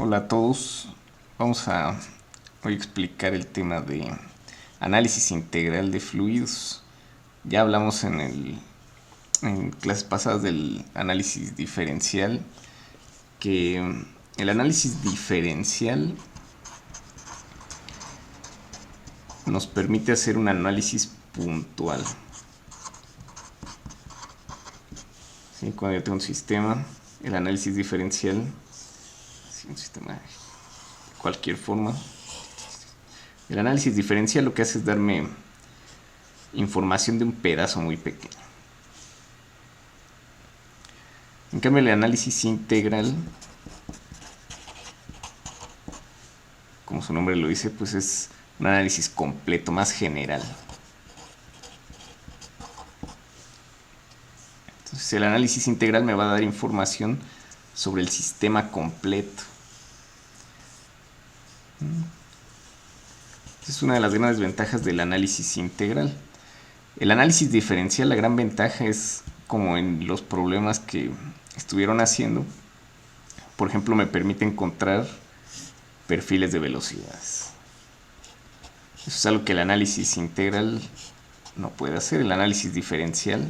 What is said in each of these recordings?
Hola a todos, vamos a hoy explicar el tema de análisis integral de fluidos. Ya hablamos en clases pasadas del análisis diferencial, que el análisis diferencial nos permite hacer un análisis puntual. ¿Sí? Cuando yo tengo un sistema, el análisis diferencial, ¿sí? Un sistema de cualquier forma. El análisis diferencial lo que hace es darme información de un pedazo muy pequeño. En cambio, el análisis integral, como su nombre lo dice, pues es un análisis completo, más general. Entonces, el análisis integral me va a dar información sobre el sistema completo. Esa es una de las grandes ventajas del análisis integral. El análisis diferencial, la gran ventaja es como en los problemas que estuvieron haciendo. Por ejemplo, me permite encontrar perfiles de velocidades. Eso es algo que el análisis integral no puede hacer. El análisis diferencial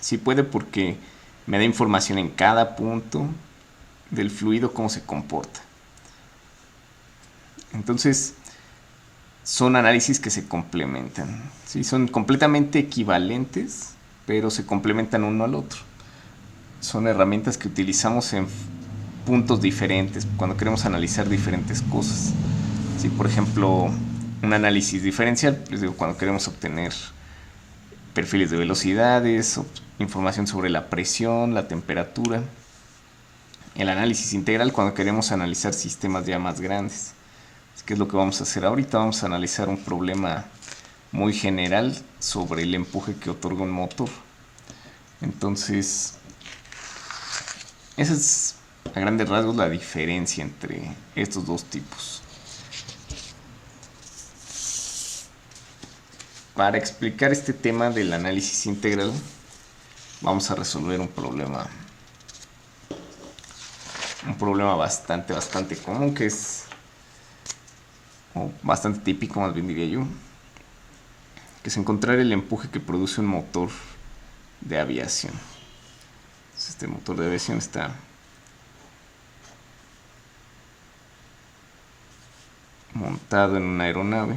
sí puede, porque me da información en cada punto del fluido, cómo se comporta. Entonces, son análisis que se complementan. ¿Sí? Son completamente equivalentes, pero se complementan uno al otro. Son herramientas que utilizamos en puntos diferentes, cuando queremos analizar diferentes cosas. ¿Sí? Por ejemplo, un análisis diferencial, les digo, cuando queremos obtener perfiles de velocidades, información sobre la presión, la temperatura. El análisis integral, cuando queremos analizar sistemas ya más grandes. ¿Qué es lo que vamos a hacer ahorita? Vamos a analizar un problema muy general sobre el empuje que otorga un motor. Entonces, esa es a grandes rasgos la diferencia entre estos dos tipos. Para explicar este tema del análisis integral, vamos a resolver un problema bastante común, que es bastante típico, más bien diría yo, que es encontrar el empuje que produce un motor de aviación. Entonces, este motor de aviación está montado en una aeronave.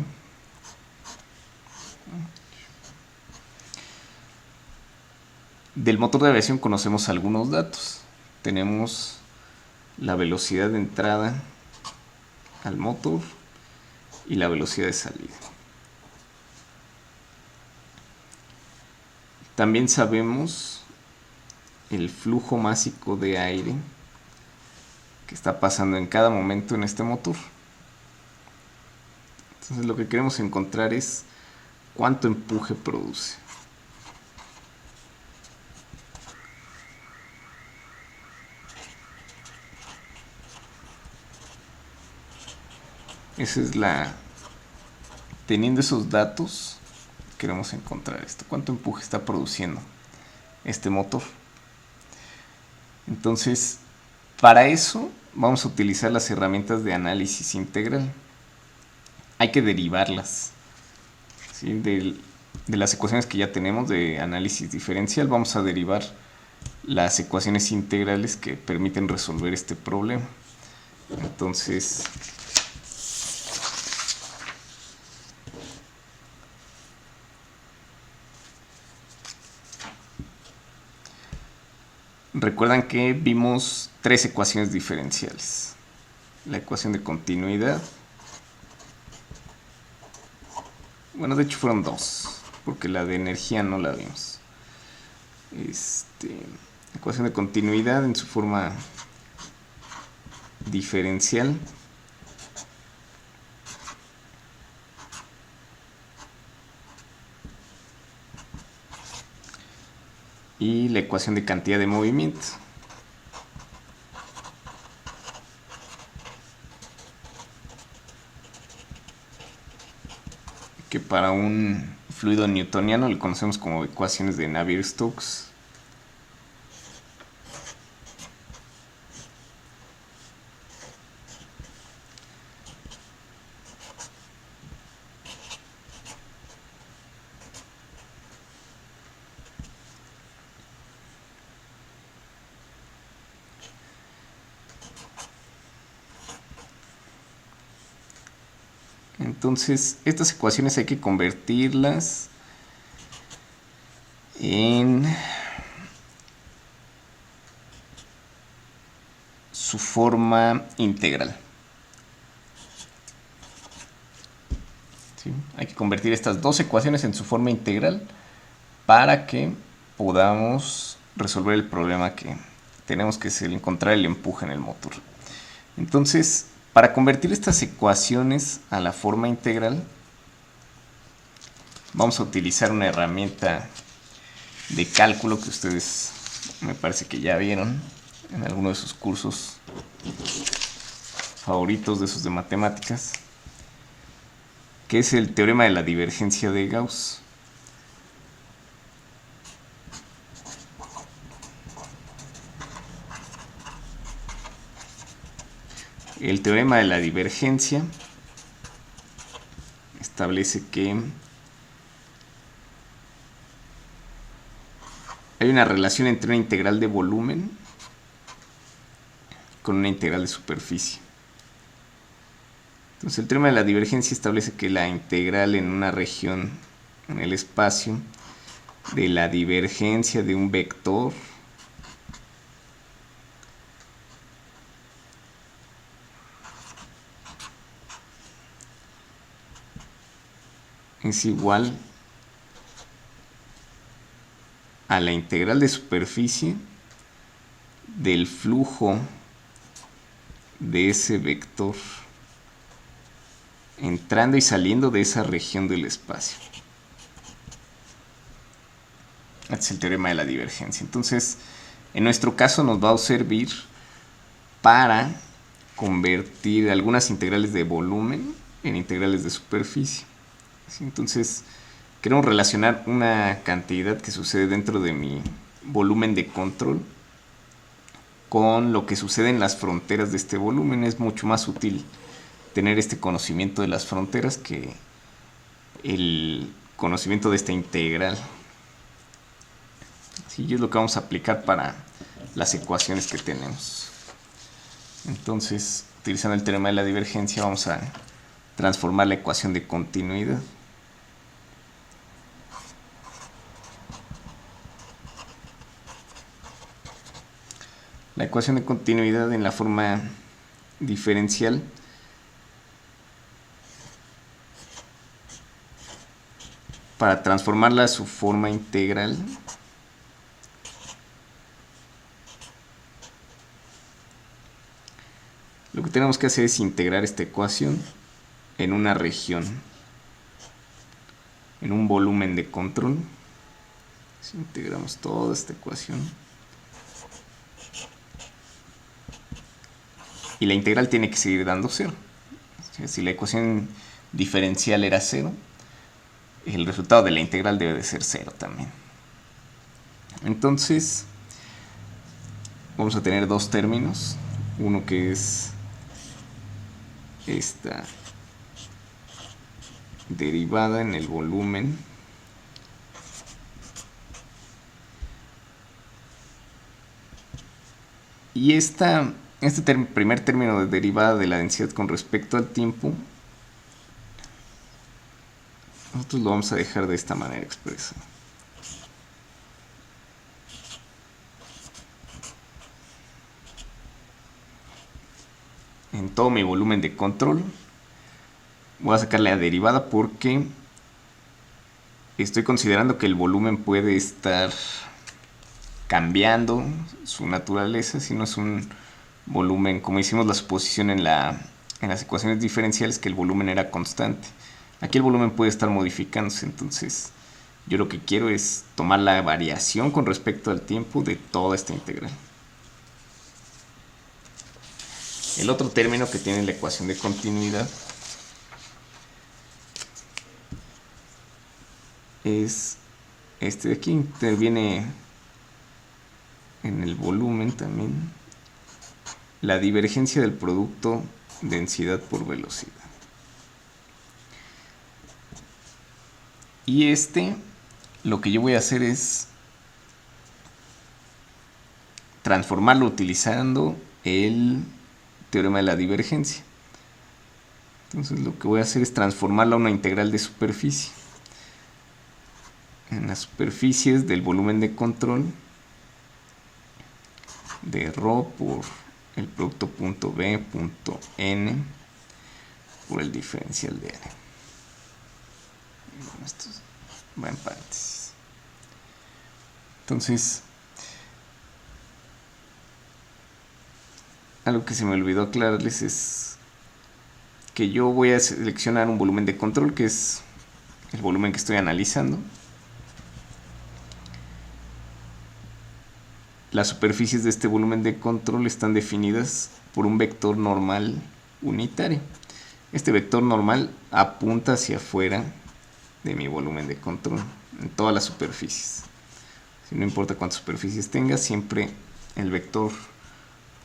Del motor de aviación conocemos algunos datos. Tenemos la velocidad de entrada al motor y la velocidad de salida. También sabemos el flujo másico de aire que está pasando en cada momento en este motor. Entonces, lo que queremos encontrar es cuánto empuje produce. Esa es la... Teniendo esos datos, queremos encontrar esto. ¿Cuánto empuje está produciendo este motor? Entonces, para eso vamos a utilizar las herramientas de análisis integral. Hay que derivarlas, ¿sí? De las ecuaciones que ya tenemos de análisis diferencial, vamos a derivar las ecuaciones integrales que permiten resolver este problema. Entonces, recuerdan que vimos tres ecuaciones diferenciales. La ecuación de continuidad. Bueno, de hecho fueron dos, porque la de energía no la vimos. Ecuación de continuidad en su forma diferencial. Y la ecuación de cantidad de movimiento. Que para un fluido newtoniano le conocemos como ecuaciones de Navier-Stokes. Entonces, estas ecuaciones hay que convertirlas en su forma integral. ¿Sí? Hay que convertir estas dos ecuaciones en su forma integral para que podamos resolver el problema que tenemos, que es el encontrar el empuje en el motor. Entonces, para convertir estas ecuaciones a la forma integral, vamos a utilizar una herramienta de cálculo que ustedes me parece que ya vieron en alguno de sus cursos favoritos de esos de matemáticas, que es el teorema de la divergencia de Gauss. El teorema de la divergencia establece que hay una relación entre una integral de volumen con una integral de superficie. Entonces el teorema de la divergencia establece que la integral en una región en el espacio de la divergencia de un vector es igual a la integral de superficie del flujo de ese vector entrando y saliendo de esa región del espacio. Este es el teorema de la divergencia. Entonces, en nuestro caso nos va a servir para convertir algunas integrales de volumen en integrales de superficie. Entonces, queremos relacionar una cantidad que sucede dentro de mi volumen de control con lo que sucede en las fronteras de este volumen. Es mucho más útil tener este conocimiento de las fronteras que el conocimiento de esta integral. Sí, y es lo que vamos a aplicar para las ecuaciones que tenemos. Entonces, utilizando el teorema de la divergencia, vamos a transformar la ecuación de continuidad. La ecuación de continuidad en la forma diferencial para transformarla a su forma integral lo que tenemos que hacer es integrar esta ecuación en una región, en un volumen de control. Si integramos toda esta ecuación y la integral tiene que seguir dando 0. Si la ecuación diferencial era 0, el resultado de la integral debe de ser 0 también. Entonces vamos a tener dos términos, uno que es esta derivada en el volumen y este primer término de derivada de la densidad con respecto al tiempo nosotros lo vamos a dejar de esta manera expresa. En todo mi volumen de control voy a sacar la derivada porque estoy considerando que el volumen puede estar cambiando su naturaleza, si no es un volumen, como hicimos la suposición en las ecuaciones diferenciales, que el volumen era constante. Aquí el volumen puede estar modificándose, entonces yo lo que quiero es tomar la variación con respecto al tiempo de toda esta integral. El otro término que tiene la ecuación de continuidad es este de aquí. Interviene en el volumen también la divergencia del producto densidad por velocidad. Y lo que yo voy a hacer es transformarlo utilizando el teorema de la divergencia. Entonces lo que voy a hacer es transformarla a una integral de superficie. En las superficies del volumen de control de ρ por el producto punto B punto N por el diferencial de N. Esto va en paréntesis. Entonces, algo que se me olvidó aclararles es que yo voy a seleccionar un volumen de control, que es el volumen que estoy analizando. Las superficies de este volumen de control están definidas por un vector normal unitario. Este vector normal apunta hacia afuera de mi volumen de control en todas las superficies. No importa cuántas superficies tenga, siempre el vector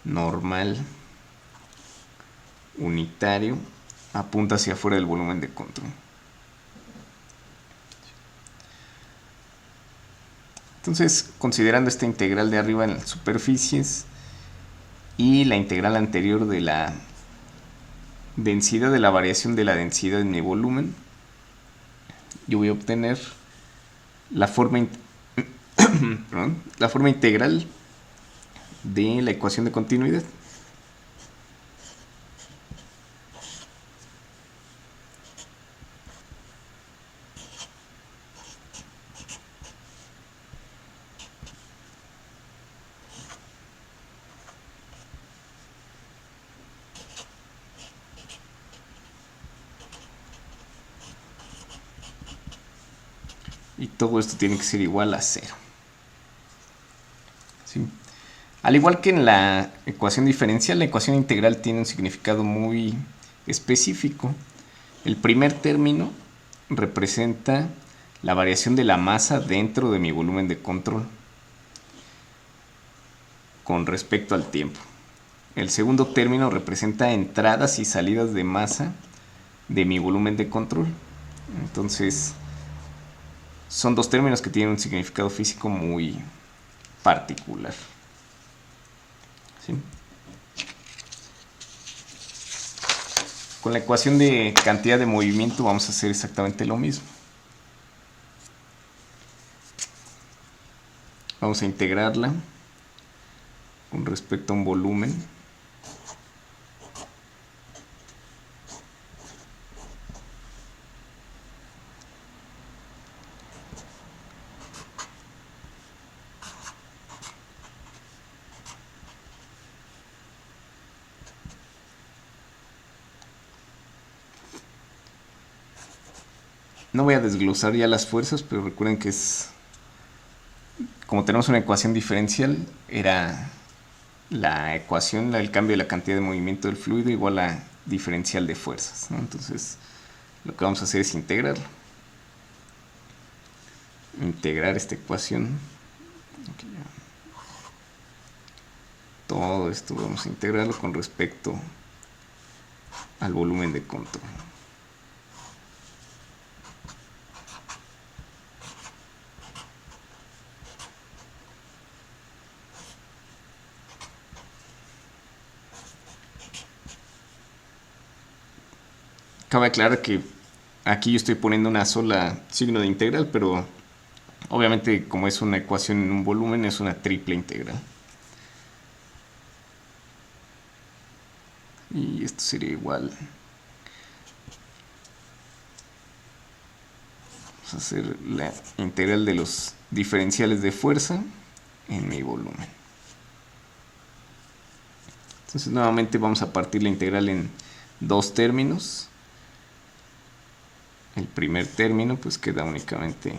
normal unitario apunta hacia afuera del volumen de control. Entonces, considerando esta integral de arriba en las superficies y la integral anterior de la densidad de la variación de la densidad en mi volumen, yo voy a obtener la forma integral de la ecuación de continuidad. Y todo esto tiene que ser igual a 0. ¿Sí? Al igual que en la ecuación diferencial, la ecuación integral tiene un significado muy específico. El primer término representa la variación de la masa dentro de mi volumen de control con respecto al tiempo. El segundo término representa entradas y salidas de masa de mi volumen de control. Entonces, son dos términos que tienen un significado físico muy particular. ¿Sí? Con la ecuación de cantidad de movimiento vamos a hacer exactamente lo mismo. Vamos a integrarla con respecto a un volumen. No voy a desglosar ya las fuerzas, pero recuerden que es, como tenemos una ecuación diferencial, era la ecuación, el cambio de la cantidad de movimiento del fluido igual a diferencial de fuerzas, ¿no? Entonces, lo que vamos a hacer es integrar esta ecuación. Todo esto vamos a integrarlo con respecto al volumen de control. Cabe aclarar que aquí yo estoy poniendo una sola signo de integral, pero obviamente como es una ecuación en un volumen, es una triple integral. Y esto sería igual. Vamos a hacer la integral de los diferenciales de fuerza en mi volumen. Entonces nuevamente vamos a partir la integral en dos términos. El primer término pues queda únicamente,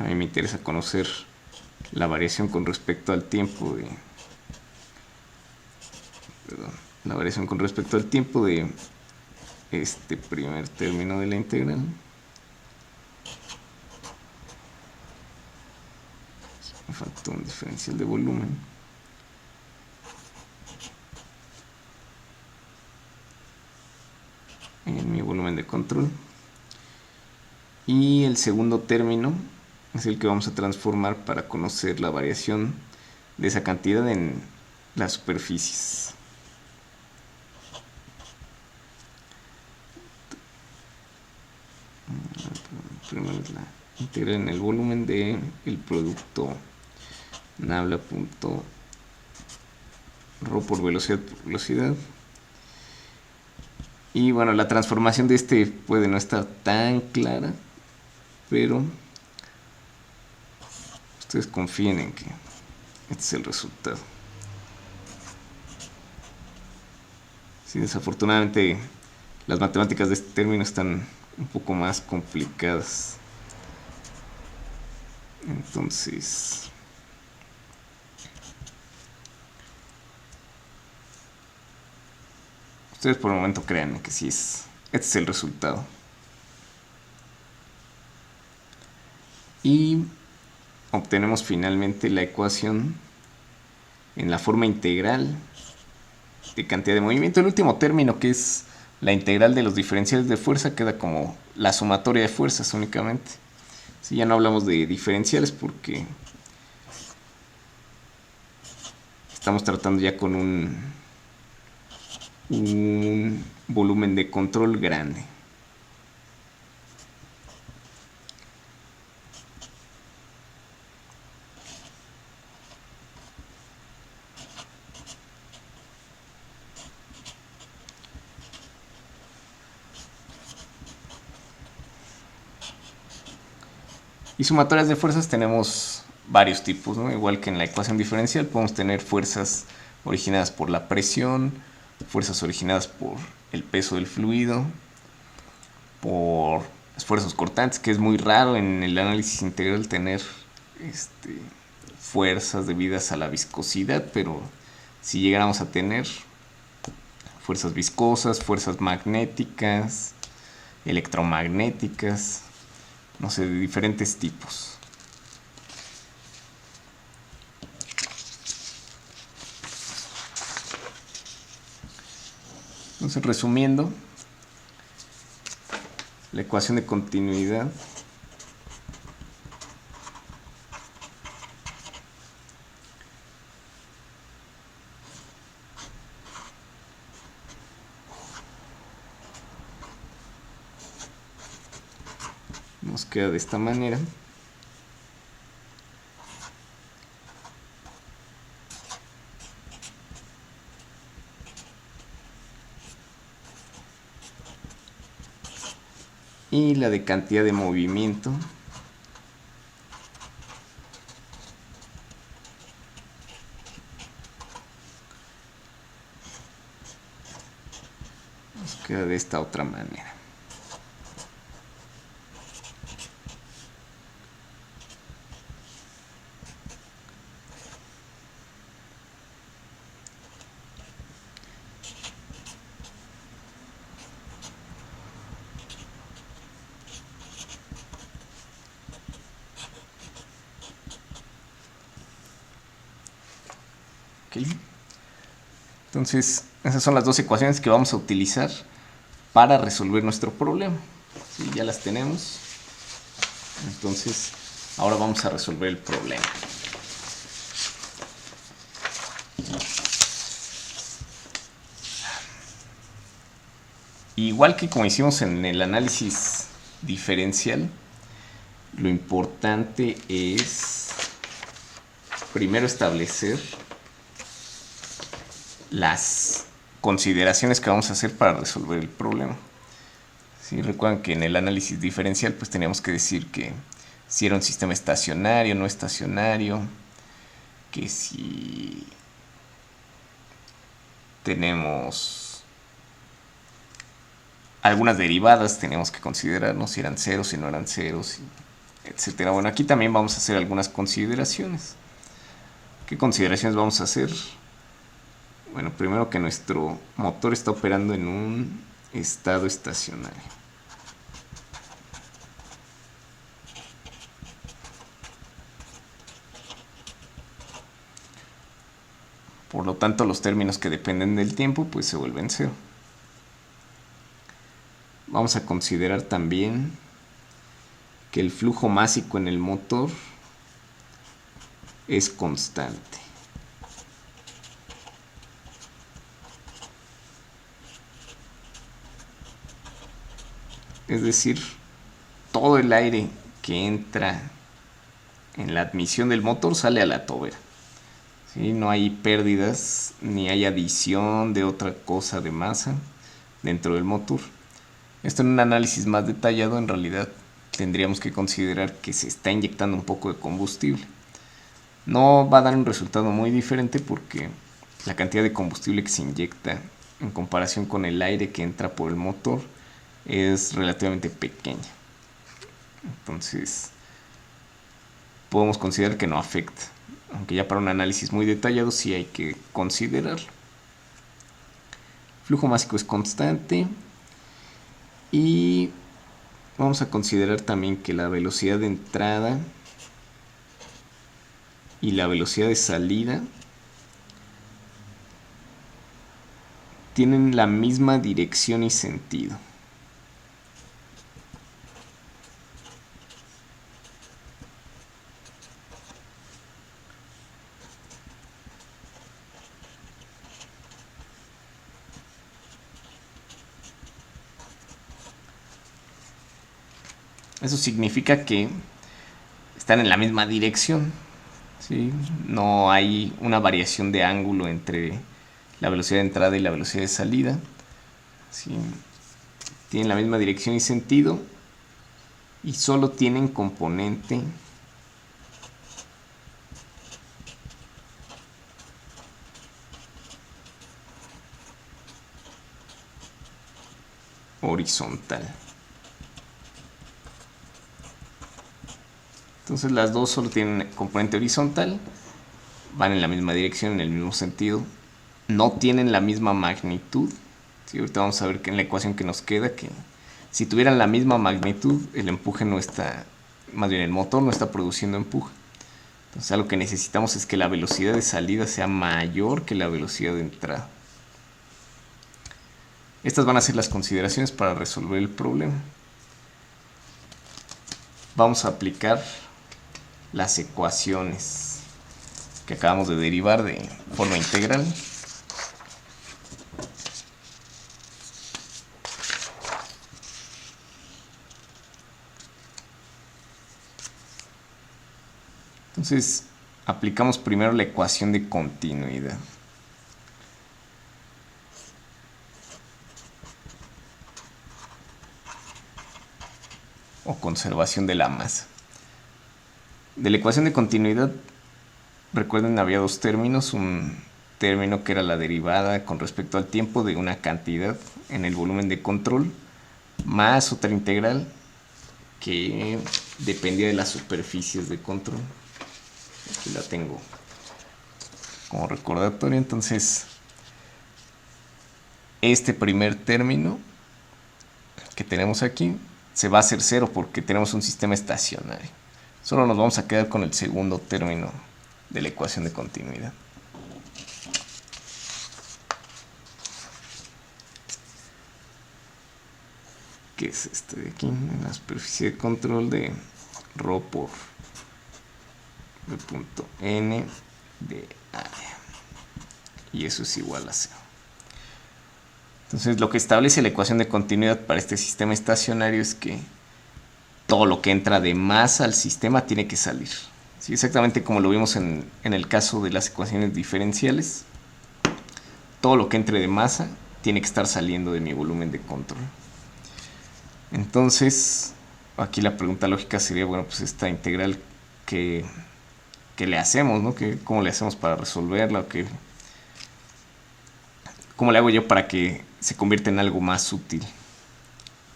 a mí me interesa conocer la variación con respecto al tiempo de, la variación con respecto al tiempo de este primer término de la integral. Me faltó un diferencial de volumen. En mi volumen de control. Y el segundo término es el que vamos a transformar para conocer la variación de esa cantidad en las superficies. primero es la integral en el volumen de el producto nabla.rho por velocidad. Y bueno, la transformación de este puede no estar tan clara, pero ustedes confíen en que este es el resultado. Sí, desafortunadamente las matemáticas de este término están un poco más complicadas. Entonces, ustedes por el momento créanme que sí este es el resultado. Y obtenemos finalmente la ecuación en la forma integral de cantidad de movimiento. El último término, que es la integral de los diferenciales de fuerza, queda como la sumatoria de fuerzas únicamente. Si ya no hablamos de diferenciales porque estamos tratando ya con un volumen de control grande. Y sumatorias de fuerzas tenemos varios tipos, ¿no? Igual que en la ecuación diferencial podemos tener fuerzas originadas por la presión, fuerzas originadas por el peso del fluido, por esfuerzos cortantes, que es muy raro en el análisis integral tener fuerzas debidas a la viscosidad, pero si llegáramos a tener fuerzas viscosas, fuerzas magnéticas, electromagnéticas, no sé, de diferentes tipos. Entonces, resumiendo, la ecuación de continuidad nos queda de esta manera. Y la de cantidad de movimiento nos queda de esta otra manera. Okay. Entonces, esas son las dos ecuaciones que vamos a utilizar para resolver nuestro problema. ¿Sí? Ya las tenemos. Entonces, ahora vamos a resolver el problema. Igual que como hicimos en el análisis diferencial, lo importante es primero establecer las consideraciones que vamos a hacer para resolver el problema. ¿Sí? Recuerdan que en el análisis diferencial pues teníamos que decir que si era un sistema estacionario, no estacionario, que si tenemos algunas derivadas tenemos que considerarnos si eran ceros, si no eran ceros, etcétera. Bueno, aquí también vamos a hacer algunas consideraciones. ¿Qué consideraciones vamos a hacer? Bueno, primero que nuestro motor está operando en un estado estacionario. Por lo tanto, los términos que dependen del tiempo pues se vuelven cero. Vamos a considerar también que el flujo másico en el motor es constante. Es decir, todo el aire que entra en la admisión del motor sale a la tobera. ¿Sí? No hay pérdidas ni hay adición de otra cosa de masa dentro del motor. Esto en un análisis más detallado en realidad tendríamos que considerar que se está inyectando un poco de combustible. No va a dar un resultado muy diferente porque la cantidad de combustible que se inyecta en comparación con el aire que entra por el motor es relativamente pequeña. Entonces podemos considerar que no afecta, aunque ya para un análisis muy detallado sí hay que considerarlo. El flujo másico es constante y vamos a considerar también que la velocidad de entrada y la velocidad de salida tienen la misma dirección y sentido. Eso significa que están en la misma dirección, ¿sí? No hay una variación de ángulo entre la velocidad de entrada y la velocidad de salida, ¿sí? Tienen la misma dirección y sentido y solo tienen componente horizontal. Entonces las dos solo tienen componente horizontal, van en la misma dirección, en el mismo sentido, no tienen la misma magnitud. ¿Sí? Ahorita vamos a ver que en la ecuación que nos queda que si tuvieran la misma magnitud, el empuje no está, más bien el motor no está produciendo empuje. Entonces lo que necesitamos es que la velocidad de salida sea mayor que la velocidad de entrada. Estas van a ser las consideraciones para resolver el problema. Vamos a aplicar las ecuaciones que acabamos de derivar de forma integral. Entonces, aplicamos primero la ecuación de continuidad. O conservación de la masa. De la ecuación de continuidad, recuerden, había dos términos. Un término que era la derivada con respecto al tiempo de una cantidad en el volumen de control, más otra integral que dependía de las superficies de control. Aquí la tengo como recordatorio. Entonces, este primer término que tenemos aquí se va a hacer cero porque tenemos un sistema estacionario. Solo nos vamos a quedar con el segundo término de la ecuación de continuidad. Que es este de aquí, la superficie de control de ρ por v punto n de área. Y eso es igual a 0. Entonces lo que establece la ecuación de continuidad para este sistema estacionario es que todo lo que entra de masa al sistema tiene que salir. ¿Sí? Exactamente como lo vimos en el caso de las ecuaciones diferenciales. Todo lo que entre de masa tiene que estar saliendo de mi volumen de control. Entonces, aquí la pregunta lógica sería, bueno, pues esta integral que le hacemos, ¿no? ¿Cómo le hacemos para resolverla? ¿Cómo le hago yo para que se convierta en algo más útil?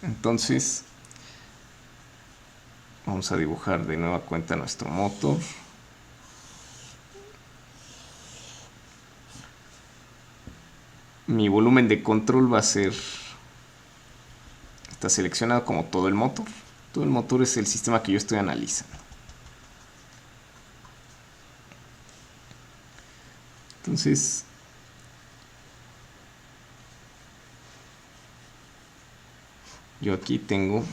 Entonces, vamos a dibujar de nueva cuenta nuestro motor. Mi volumen de control va a ser, está seleccionado como todo el motor. Todo el motor es el sistema que yo estoy analizando. Entonces, yo aquí tengo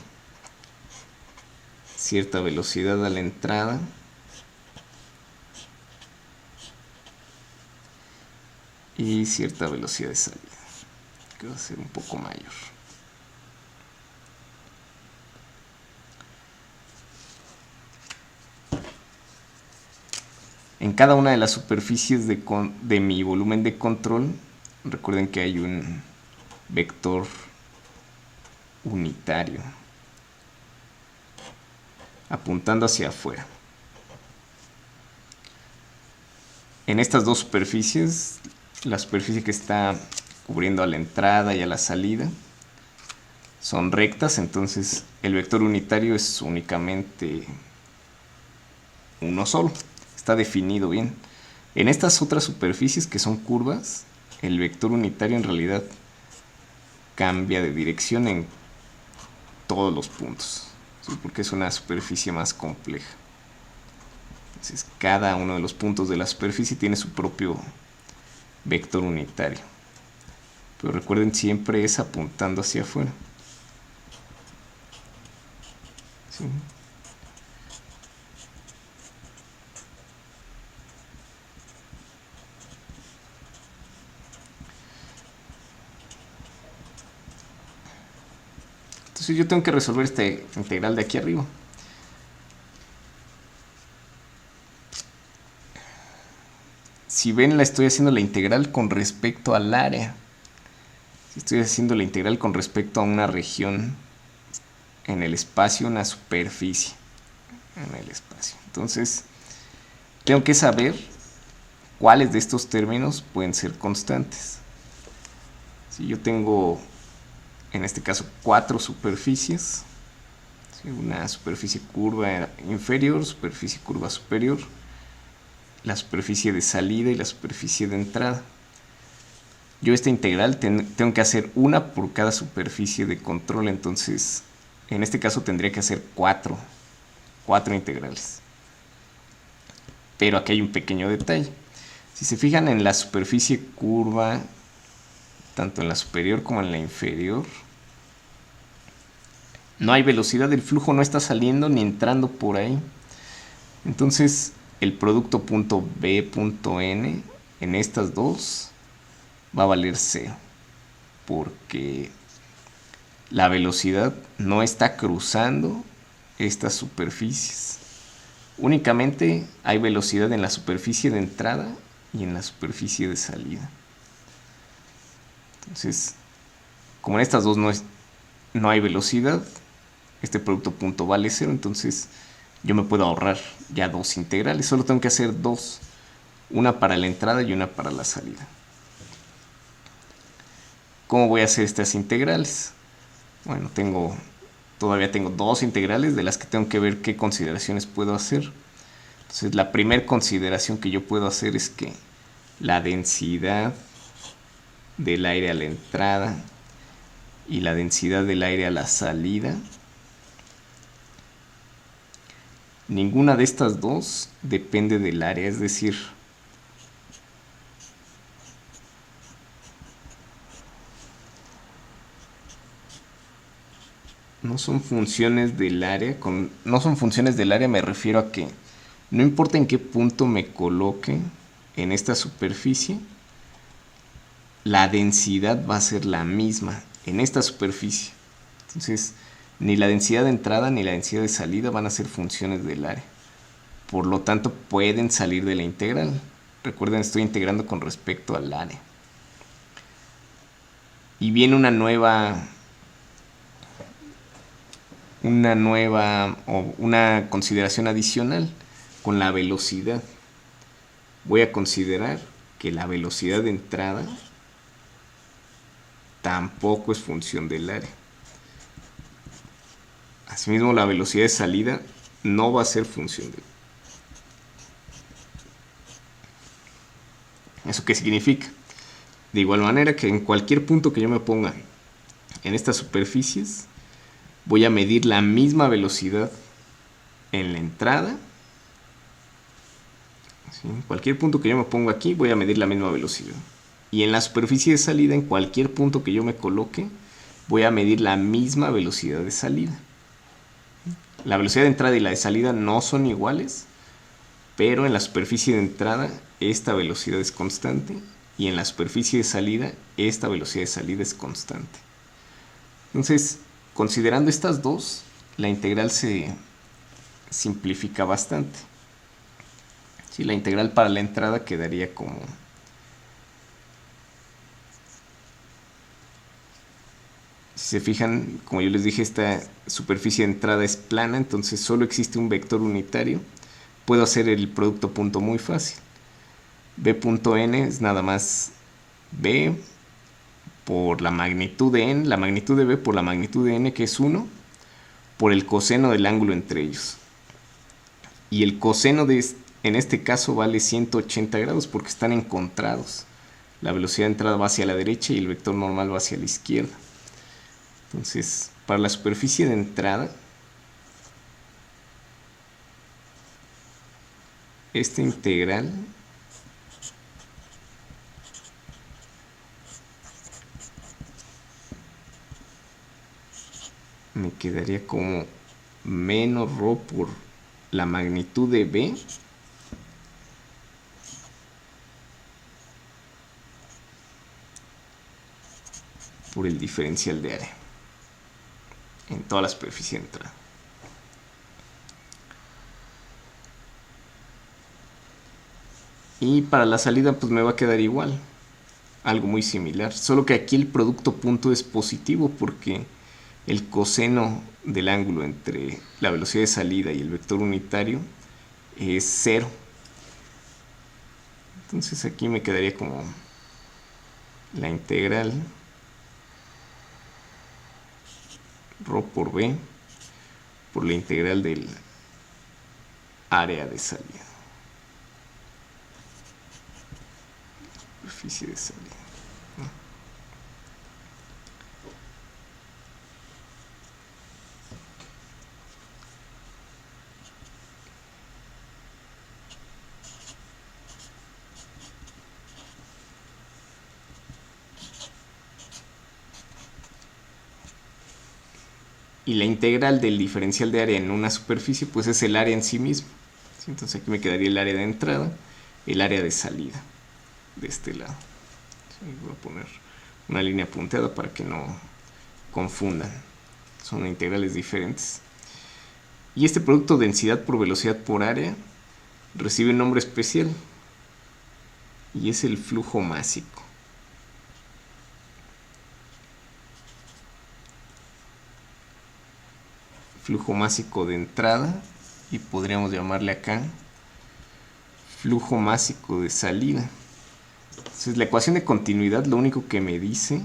cierta velocidad a la entrada y cierta velocidad de salida, que va a ser un poco mayor. En cada una de las superficies de mi volumen de control, recuerden que hay un vector unitario apuntando hacia afuera. En estas dos superficies, la superficie que está cubriendo a la entrada y a la salida son rectas, entonces el vector unitario es únicamente uno solo, está definido bien. En estas otras superficies que son curvas, el vector unitario en realidad cambia de dirección en todos los puntos, ¿sí? Porque es una superficie más compleja. Entonces cada uno de los puntos de la superficie tiene su propio vector unitario, pero recuerden, siempre es apuntando hacia afuera, ¿sí? Entonces yo tengo que resolver este integral de aquí arriba. Si ven, la estoy haciendo la integral con respecto al área. Estoy haciendo la integral con respecto a una región en el espacio, una superficie en el espacio. Entonces, tengo que saber cuáles de estos términos pueden ser constantes. Si yo tengo, en este caso, 4 superficies, ¿sí? Una superficie curva inferior, superficie curva superior, la superficie de salida y la superficie de entrada. Yo esta integral tengo que hacer una por cada superficie de control, entonces en este caso tendría que hacer 4 integrales. Pero aquí hay un pequeño detalle. Si se fijan en la superficie curva, tanto en la superior como en la inferior, no hay velocidad, el flujo no está saliendo ni entrando por ahí. Entonces el producto punto B punto N en estas dos va a valer 0, porque la velocidad no está cruzando estas superficies. Únicamente hay velocidad en la superficie de entrada y en la superficie de salida. Entonces, como en estas dos no hay velocidad, este producto punto vale 0, entonces yo me puedo ahorrar ya 2 integrales. Solo tengo que hacer 2, una para la entrada y una para la salida. ¿Cómo voy a hacer estas integrales? Bueno, todavía tengo 2 integrales de las que tengo que ver qué consideraciones puedo hacer. Entonces la primera consideración que yo puedo hacer es que la densidad del aire a la entrada y la densidad del aire a la salida, ninguna de estas dos depende del área, es decir, no son funciones del área. No son funciones del área me refiero a que no importa en qué punto me coloque en esta superficie, la densidad va a ser la misma en esta superficie. Entonces, ni la densidad de entrada ni la densidad de salida van a ser funciones del área. Por lo tanto, pueden salir de la integral. Recuerden, estoy integrando con respecto al área. Y viene una consideración adicional con la velocidad. Voy a considerar que la velocidad de entrada tampoco es función del área. Asimismo, la velocidad de salida no va a ser función del área. ¿Eso qué significa? De igual manera que en cualquier punto que yo me ponga en estas superficies, voy a medir la misma velocidad en la entrada. ¿Sí? En cualquier punto que yo me ponga aquí, voy a medir la misma velocidad. Y en la superficie de salida, en cualquier punto que yo me coloque, voy a medir la misma velocidad de salida. La velocidad de entrada y la de salida no son iguales, pero en la superficie de entrada esta velocidad es constante y en la superficie de salida esta velocidad de salida es constante. Entonces, considerando estas dos, la integral se simplifica bastante. Sí, la integral para la entrada quedaría como... Si se fijan, como yo les dije, esta superficie de entrada es plana, entonces solo existe un vector unitario. Puedo hacer el producto punto muy fácil. B.n es nada más B por la magnitud de n, la magnitud de B por la magnitud de n, que es 1, por el coseno del ángulo entre ellos. Y el coseno en este caso vale 180 grados porque están encontrados. La velocidad de entrada va hacia la derecha y el vector normal va hacia la izquierda. Entonces, para la superficie de entrada, esta integral me quedaría como menos ρ por la magnitud de B por el diferencial de área en toda la superficie de entrada. Y para la salida pues me va a quedar igual, algo muy similar, solo que aquí el producto punto es positivo porque el coseno del ángulo entre la velocidad de salida y el vector unitario es 0. Entonces aquí me quedaría como la integral ρ por B por la integral del área de salida, superficie de salida. Y la integral del diferencial de área en una superficie pues es el área en sí mismo. ¿Sí? Entonces aquí me quedaría el área de entrada, el área de salida de este lado. ¿Sí? Voy a poner una línea punteada para que no confundan, son integrales diferentes. Y este producto densidad por velocidad por área recibe un nombre especial y es el flujo másico. Flujo másico de entrada, y podríamos llamarle acá flujo másico de salida. Entonces la ecuación de continuidad lo único que me dice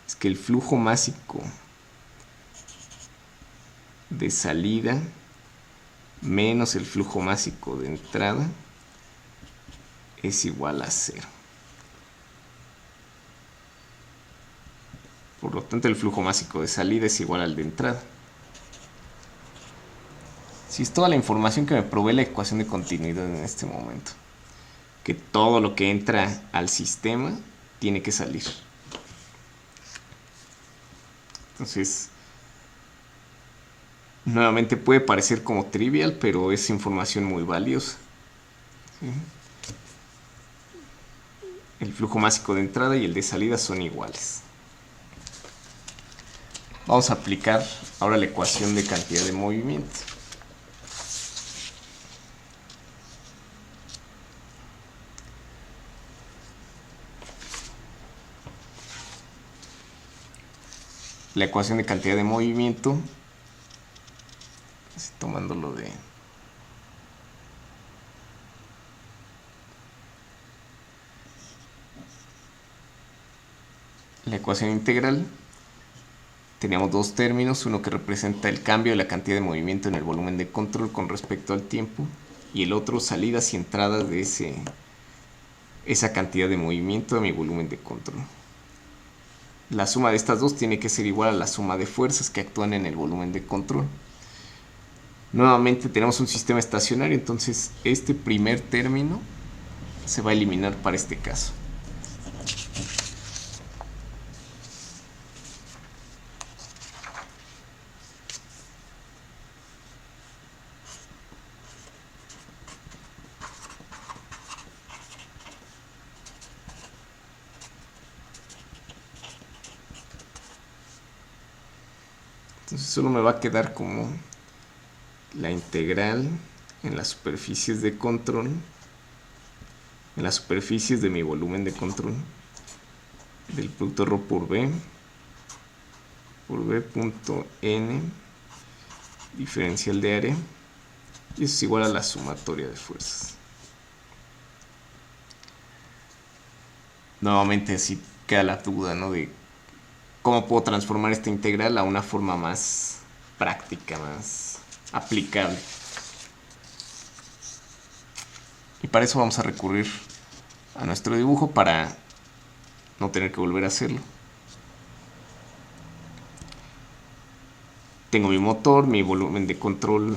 es que el flujo másico de salida menos el flujo másico de entrada es igual a 0. Por lo tanto, el flujo másico de salida es igual al de entrada. Si es toda la información que me provee la ecuación de continuidad en este momento. Que todo lo que entra al sistema tiene que salir. Entonces, nuevamente puede parecer como trivial, pero es información muy valiosa. ¿Sí? El flujo másico de entrada y el de salida son iguales. Vamos a aplicar ahora la ecuación de cantidad de movimiento. La ecuación de cantidad de movimiento, así tomándolo de la ecuación integral, teníamos dos términos, uno que representa el cambio de la cantidad de movimiento en el volumen de control con respecto al tiempo, y el otro salidas y entradas de esa cantidad de movimiento a mi volumen de control. La suma de estas dos tiene que ser igual a la suma de fuerzas que actúan en el volumen de control. Nuevamente tenemos un sistema estacionario, entonces este primer término se va a eliminar para este caso. Entonces solo me va a quedar como la integral en las superficies de control en las superficies de mi volumen de control del producto ρ por b punto n diferencial de área, y eso es igual a la sumatoria de fuerzas. Nuevamente así queda la duda, ¿no?, de cómo puedo transformar esta integral a una forma más práctica, más aplicable. Y para eso vamos a recurrir a nuestro dibujo para no tener que volver a hacerlo. Tengo mi motor, mi volumen de control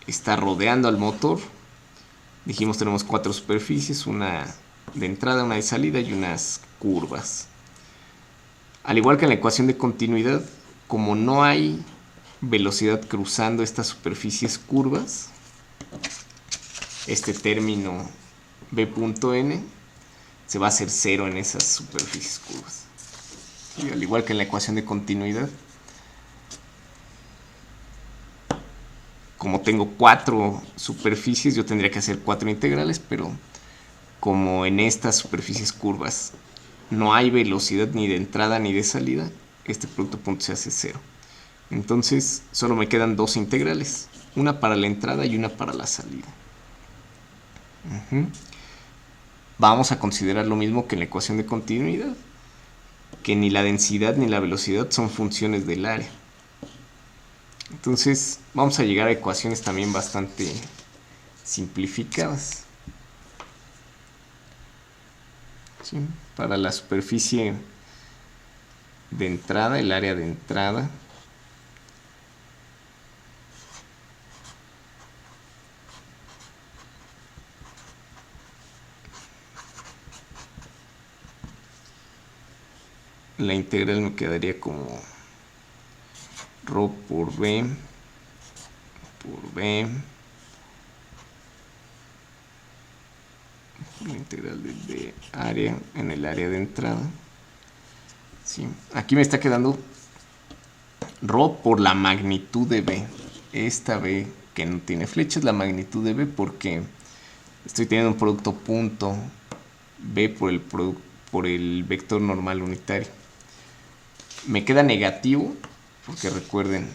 está rodeando al motor. Dijimos tenemos 4 superficies, una de entrada, una de salida y unas curvas. Al igual que en la ecuación de continuidad, como no hay velocidad cruzando estas superficies curvas, este término b.n se va a hacer 0 en esas superficies curvas. Y al igual que en la ecuación de continuidad, como tengo 4 superficies, yo tendría que hacer 4 integrales, pero como en estas superficies curvas no hay velocidad ni de entrada ni de salida, este producto punto se hace 0. Entonces solo me quedan 2 integrales, una para la entrada y una para la salida. Vamos a considerar lo mismo que en la ecuación de continuidad, que ni la densidad ni la velocidad son funciones del área. Entonces vamos a llegar a ecuaciones también bastante simplificadas. ¿Sí? Para la superficie de entrada, el área de entrada, la integral me quedaría como ρ por b la integral de área en el área de entrada. ¿Sí? Aquí me está quedando ρ por la magnitud de b. Esta b que no tiene flecha es la magnitud de b porque estoy teniendo un producto punto b por el vector normal unitario. Me queda negativo porque recuerden,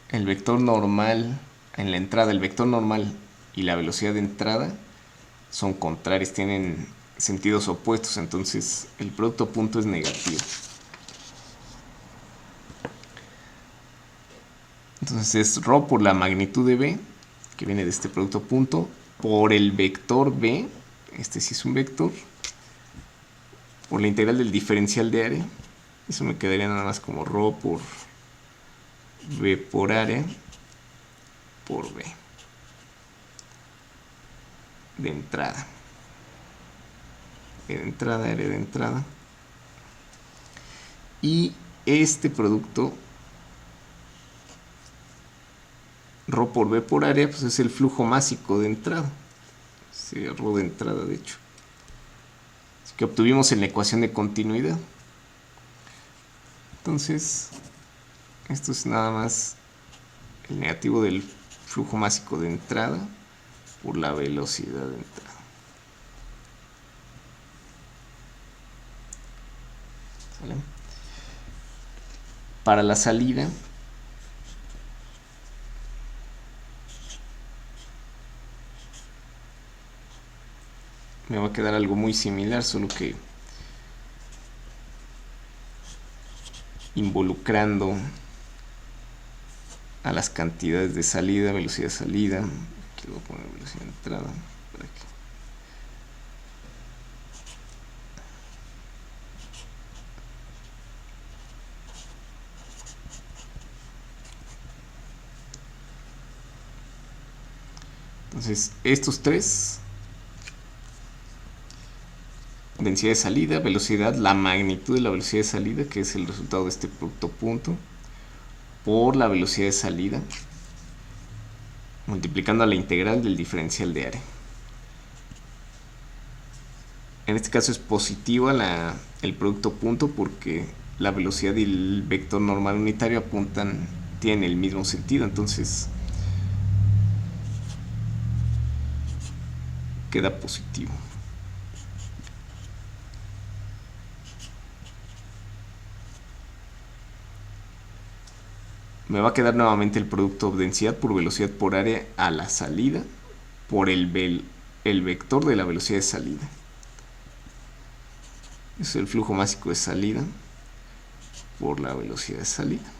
el vector normal en la entrada, el vector normal y la velocidad de entrada son contrarios, tienen sentidos opuestos, entonces el producto punto es negativo. Entonces es ρ por la magnitud de b, que viene de este producto punto, por el vector b, este sí es un vector, por la integral del diferencial de área. Eso me quedaría nada más como ρ por b por área por b de entrada. De entrada, área de entrada. Y este producto ρ por b por área, pues es el flujo másico de entrada. Sería ρ de entrada, de hecho. Así que obtuvimos en la ecuación de continuidad. Entonces, esto es nada más el negativo del flujo másico de entrada por la velocidad de entrada. ¿Sale? Para la salida, me va a quedar algo muy similar, solo que involucrando a las cantidades de salida, velocidad de salida. Aquí voy a poner velocidad de entrada por aquí. Entonces estos tres, densidad de salida, velocidad, la magnitud de la velocidad de salida, que es el resultado de este producto punto, por la velocidad de salida, multiplicando a la integral del diferencial de área. En este caso es positiva el producto punto porque la velocidad y el vector normal unitario tienen el mismo sentido. Entonces queda positivo. Me va a quedar nuevamente el producto de densidad por velocidad por área a la salida por el vector de la velocidad de salida. Es el flujo másico de salida por la velocidad de salida.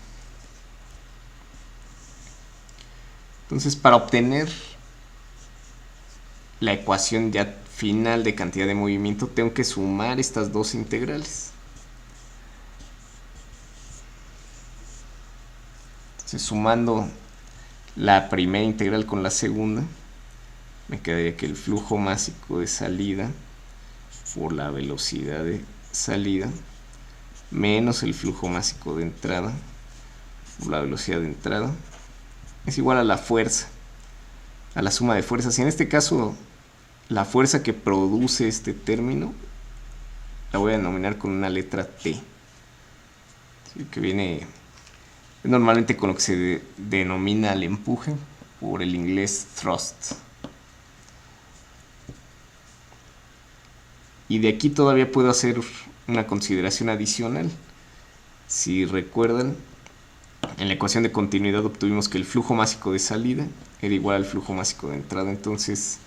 Entonces, para obtener la ecuación ya final de cantidad de movimiento, tengo que sumar estas dos integrales. Entonces, sumando la primera integral con la segunda, me quedaría que el flujo másico de salida por la velocidad de salida menos el flujo másico de entrada por la velocidad de entrada es igual a la fuerza, a la suma de fuerzas. Y en este caso, la fuerza que produce este término la voy a denominar con una letra T, ¿sí? Que viene normalmente con lo que se denomina el empuje, por el inglés thrust. Y de aquí todavía puedo hacer una consideración adicional. Si recuerdan, en la ecuación de continuidad obtuvimos que el flujo másico de salida era igual al flujo másico de entrada. Entonces,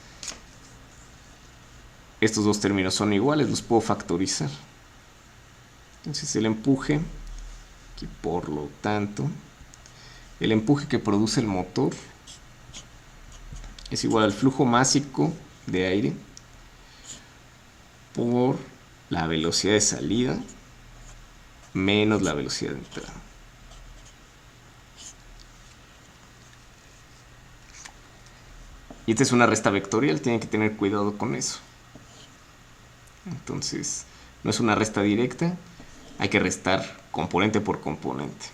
estos dos términos son iguales, los puedo factorizar. Entonces, el empuje, que por lo tanto, el empuje que produce el motor es igual al flujo másico de aire por la velocidad de salida menos la velocidad de entrada. Y esta es una resta vectorial, tienen que tener cuidado con eso. Entonces, no es una resta directa, hay que restar componente por componente.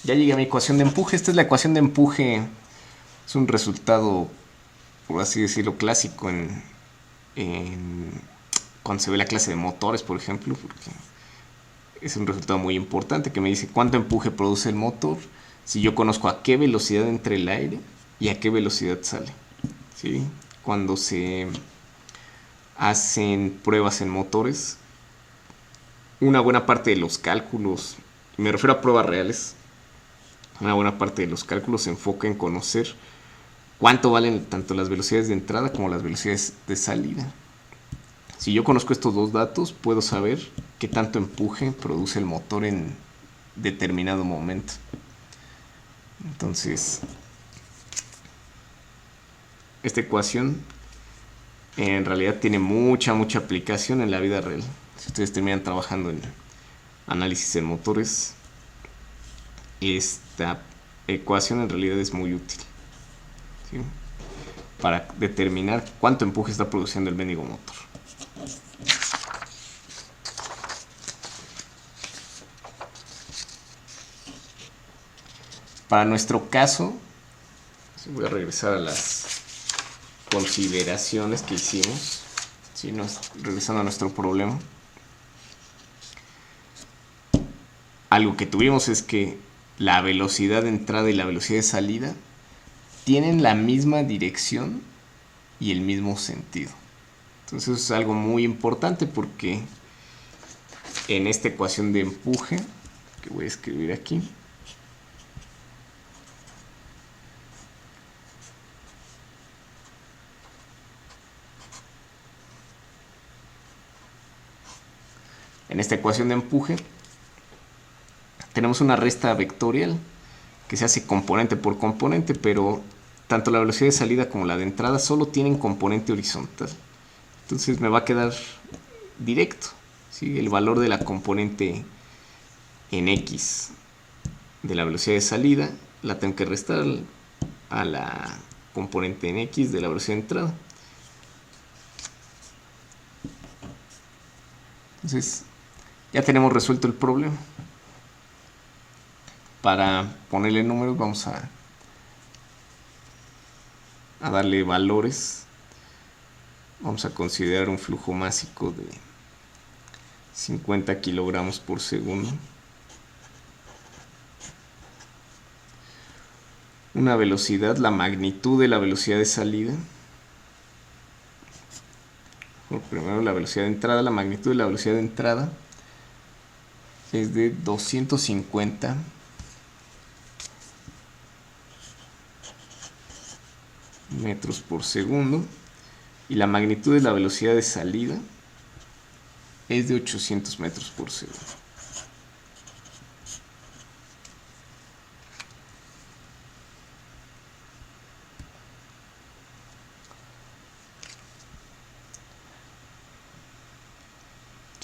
Ya llegué a mi ecuación de empuje. Esta es la ecuación de empuje. Es un resultado, por así decirlo, clásico cuando se ve la clase de motores, por ejemplo, porque es un resultado muy importante que me dice cuánto empuje produce el motor si yo conozco a qué velocidad entra el aire y a qué velocidad sale, ¿sí? Cuando se hacen pruebas en motores, una buena parte de los cálculos, me refiero a pruebas reales, una buena parte de los cálculos se enfoca en conocer cuánto valen tanto las velocidades de entrada como las velocidades de salida. Si yo conozco estos dos datos, puedo saber qué tanto empuje produce el motor en determinado momento. Entonces, esta ecuación en realidad tiene mucha aplicación en la vida real. Si ustedes terminan trabajando en análisis en motores, esta ecuación en realidad es muy útil, ¿sí? Para determinar cuánto empuje está produciendo el mendigo motor. Para nuestro caso, voy a regresar a las consideraciones que hicimos, ¿sí? Regresando a nuestro problema. Algo que tuvimos es que la velocidad de entrada y la velocidad de salida tienen la misma dirección y el mismo sentido. Entonces eso es algo muy importante porque en esta ecuación de empuje, que voy a escribir aquí, en esta ecuación de empuje tenemos una resta vectorial que se hace componente por componente, pero tanto la velocidad de salida como la de entrada solo tienen componente horizontal. Entonces me va a quedar directo, ¿sí? El valor de la componente en X de la velocidad de salida la tengo que restar a la componente en X de la velocidad de entrada. Entonces ya tenemos resuelto el problema. Para ponerle números vamos a darle valores. Vamos a considerar un flujo másico de 50 kilogramos por segundo. una velocidad, la magnitud de la velocidad de salida. Primero la velocidad de entrada, la magnitud de la velocidad de entrada es de 250 metros por segundo y la magnitud de la velocidad de salida es de 800 metros por segundo.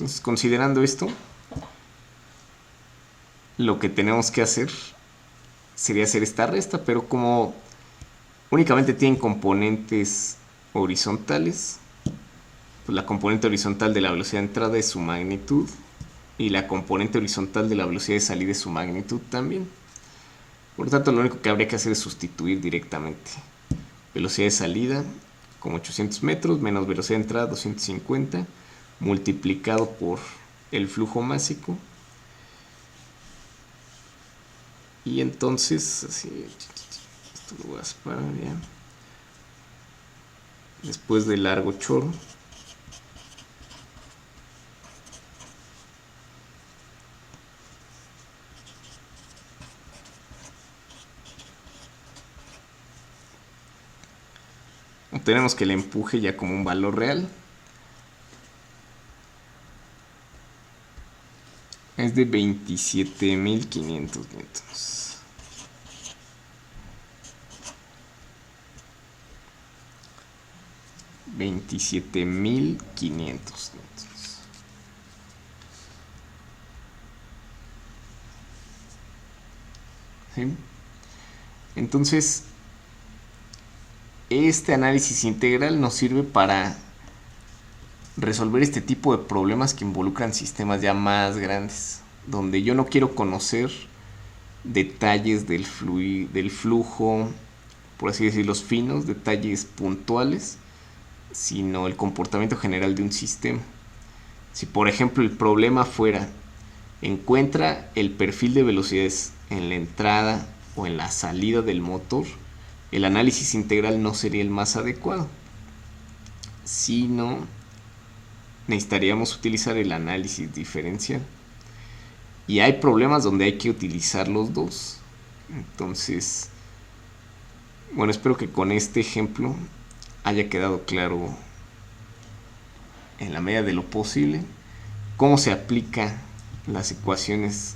Entonces, considerando esto, lo que tenemos que hacer sería hacer esta resta, pero como únicamente tienen componentes horizontales, pues la componente horizontal de la velocidad de entrada es su magnitud y la componente horizontal de la velocidad de salida es su magnitud también. Por lo tanto, lo único que habría que hacer es sustituir directamente velocidad de salida como 800 metros menos velocidad de entrada 250 multiplicado por el flujo másico. Y entonces, así, esto lo voy a separar ya. Después del largo choro, obtenemos que el empuje ya como un valor real es de 27.500 newtons. ¿Sí? Entonces, este análisis integral nos sirve para resolver este tipo de problemas que involucran sistemas ya más grandes, donde yo no quiero conocer detalles del flujo, por así decirlo, finos, detalles puntuales, sino el comportamiento general de un sistema. Si por ejemplo el problema fuera encuentra el perfil de velocidades en la entrada o en la salida del motor, el análisis integral no sería el más adecuado, sino necesitaríamos utilizar el análisis diferencial. Y hay problemas donde hay que utilizar los dos. Entonces, bueno, espero que con este ejemplo haya quedado claro, en la medida de lo posible, cómo se aplican las ecuaciones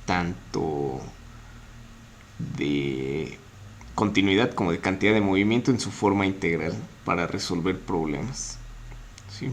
tanto de continuidad como de cantidad de movimiento en su forma integral para resolver problemas. ¿Sí?